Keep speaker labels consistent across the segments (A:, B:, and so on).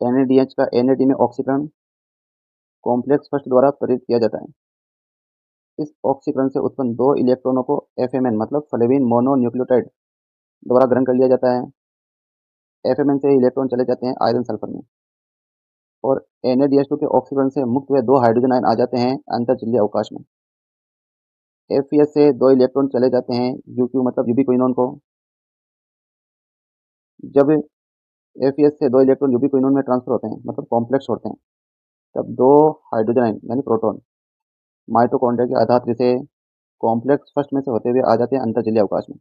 A: NADH का NAD में ऑक्सीकरण कॉम्प्लेक्स फर्स्ट द्वारा प्रेरित किया जाता है। इस ऑक्सीकरण से उत्पन्न 2 इलेक्ट्रॉनों को FMN मतलब फ्लेविन मोनोन्यूक्लियोटाइड द्वारा ग्रहण कर लिया जाता है। FMN से इलेक्ट्रॉन चले जाते हैं आयरन सल्फर में और NADH2 के ऑक्सीकरण से मुक्त हुए 2 हाइड्रोजन आयन आ जाते हैं अंतर्जलीय अवकाश में। FES से 2 इलेक्ट्रॉन चले जाते हैं UQ मतलब यूबिक्विनोन को। जब FES से 2 इलेक्ट्रॉन यूबिक्विनोन में ट्रांसफर होते हैं मतलब कॉम्प्लेक्स छोड़ते हैं, तब 2 हाइड्रोजन आयन यानी प्रोटॉन माइटोकॉन्ड्रिया के आधार से कॉम्प्लेक्स फर्स्ट में से होते हुए आ जाते हैं अंतर्जलीय अवकाश में।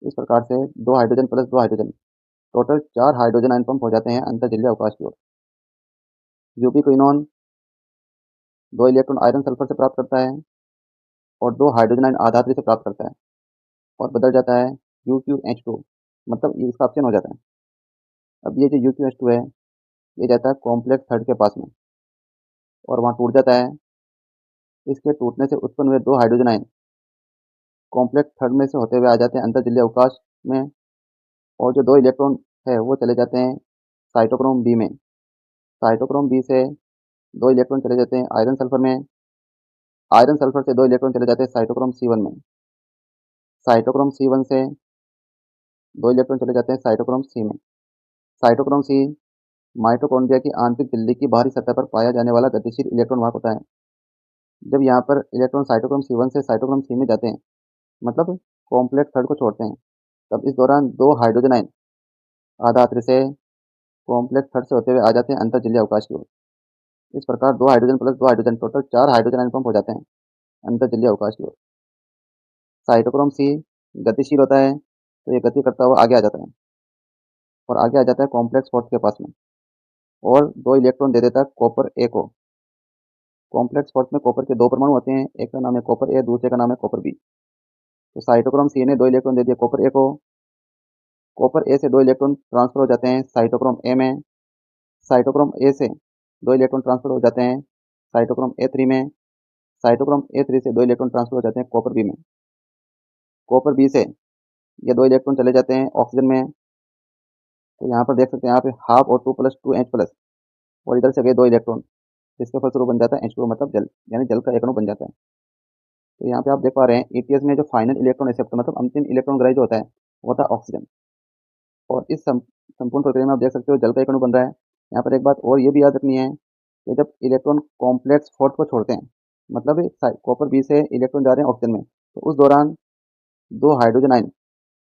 A: इस प्रकार से 2 hydrogen plus 2 hydrogen total 4 hydrogen ion pump हो जाते हैं अंतर्जलीय अवकाश की ओर। यूबिक्विनोन 2 इलेक्ट्रॉन आयरन सल्फर से प्राप्त करता है और 2 हाइड्रोजन आयन आधात्री से प्राप्त करता है और बदल जाता है UQH2 मतलब ये इसका ऑप्शन हो जाता है। अब ये जो UQH2 है ये जाता है कॉम्प्लेक्स थर्ड के पास में और वहाँ टूट जाता है। इसके टूटने से उत्पन्न हुए 2 हाइड्रोजन आयन कॉम्प्लेक्स थर्ड में से होते हुए आ जाते हैं अंतर्जलीय अवकाश में और जो 2 इलेक्ट्रॉन है वो चले जाते हैं साइटोक्रोम बी में। साइटोक्रोम बी से 2 इलेक्ट्रॉन चले जाते हैं आयरन सल्फर में। आयरन सल्फर से 2 इलेक्ट्रॉन चले जाते हैं साइटोक्रोम C1 में। साइटोक्रोम C1 से 2 इलेक्ट्रॉन चले जाते हैं साइटोक्रोम C में। साइटोक्रोम C माइटोकॉन्ड्रिया की आंतरिक झिल्ली की बाहरी सतह पर पाया जाने वाला गतिशील इलेक्ट्रॉन वाहक होता है। जब यहाँ पर इलेक्ट्रॉन साइटोक्रोम C1 से साइटोक्रोम C में जाते हैं मतलब कॉम्प्लेक्स थर्ड को छोड़ते हैं, तब इस दौरान 2 हाइड्रोजन आयन आधात्र से कॉम्प्लेक्स थर्ड से होते हुए आ जाते हैं अंतर्जलीय अवकाश की ओर। इस प्रकार 2 hydrogen plus 2 hydrogen total 4 hydrogen ion pump हो जाते हैं अंतर्जलीय अवकाश की ओर। साइटोक्रोम C गतिशील होता है तो ये गति करता हुआ आगे आ जाता है और आगे आ जाता है कॉम्प्लेक्स फोर्थ के पास में और 2 इलेक्ट्रॉन दे देता है कॉपर A को। कॉम्प्लेक्स फोर्थ में कॉपर के 2 परमाणु होते हैं, एक का नाम है कॉपर A दूसरे का नाम है कॉपर B। तो साइटोक्रोम C ने 2 इलेक्ट्रॉन दे दिए कॉपर A को। कॉपर A से 2 इलेक्ट्रॉन ट्रांसफर हो जाते हैं साइटोक्रोम A में। साइटोक्रोम A से 2 इलेक्ट्रॉन ट्रांसफर हो जाते हैं साइटोक्रोम A3 में। साइटोक्रोम A3 से 2 इलेक्ट्रॉन ट्रांसफर हो जाते हैं कॉपर B में। कॉपर B से ये 2 इलेक्ट्रॉन चले जाते हैं ऑक्सीजन में। तो यहाँ पर देख सकते हैं यहाँ पे हाफ और 2+2H+ और इधर से गए 2 इलेक्ट्रॉन, जिसके फलस्वरूप बन जाता है H2 मतलब जल, यानी जल का एक अणु बन जाता है। तो यहाँ पे आप देख पा रहे हैं ETS में जो फाइनल इलेक्ट्रॉन एक्सेप्टर मतलब अंतिम इलेक्ट्रॉन ग्राही जो होता है वो होता है ऑक्सीजन। और इस संपूर्ण प्रक्रिया में आप देख सकते हो जल का एक अणु बन रहा है। यहाँ पर एक बात और ये भी याद रखनी है कि जब इलेक्ट्रॉन कॉम्प्लेक्स फोर्थ को छोड़ते हैं मतलब कॉपर B से इलेक्ट्रॉन जा रहे हैं ऑक्सीजन में, तो उस दौरान 2 हाइड्रोजन आयन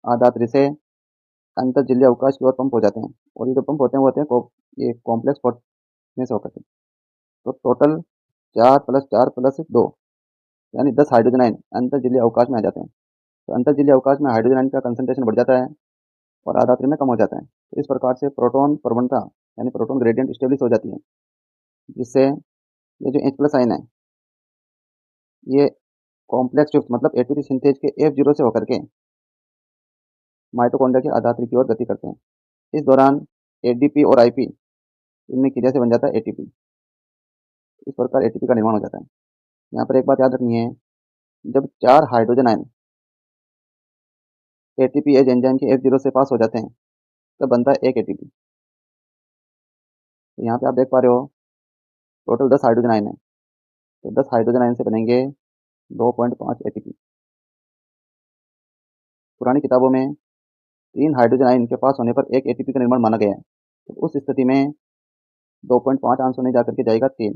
A: आधात्री से अंतर्जलीय अवकाश की ओर पंप हो जाते हैं और ये जो पंप होते हैं वो होते हैं ये कॉम्प्लेक्स फोर्थ में से होकर के। तो टोटल 4+4+2 यानी 10 हाइड्रोजन आयन अंतर्जलीय अवकाश में आ जाते हैं। तो अंतर्जलीय अवकाश में हाइड्रोजन आयन का कंसंट्रेशन बढ़ जाता है और आधात्री में कम हो जाता है। तो इस प्रकार से प्रोटॉन प्रवणता यानी प्रोटॉन ग्रेडियंट स्टेब्लिश हो जाती है, जिससे ये जो H+ आयन है ये कॉम्प्लेक्स शिफ्ट मतलब ATP सिंथेज के F0 से होकर के माइटोकॉन्ड्रिया के आधात्री की ओर गति करते हैं। इस दौरान ADP और IP इनमें क्रिया से बन जाता है ATP। इस प्रकार ATP का निर्माण हो जाता है। यहाँ पर एक बात याद रखनी है, जब 4 hydrogen ion ATP as enzyme के F0 से पास हो जाते हैं तब बनता है 1 ATP। तो यहाँ पे आप देख पा रहे हो टोटल 10 हाइड्रोजन आयन है, तो 10 हाइड्रोजन आयन से बनेंगे 2.5 ATP। पुरानी किताबों में 3 हाइड्रोजन आयन के पास होने पर 1 ATP का निर्माण माना गया है। तो उस स्थिति में 2.5 आंसर नहीं जाकर के जाएगा 3।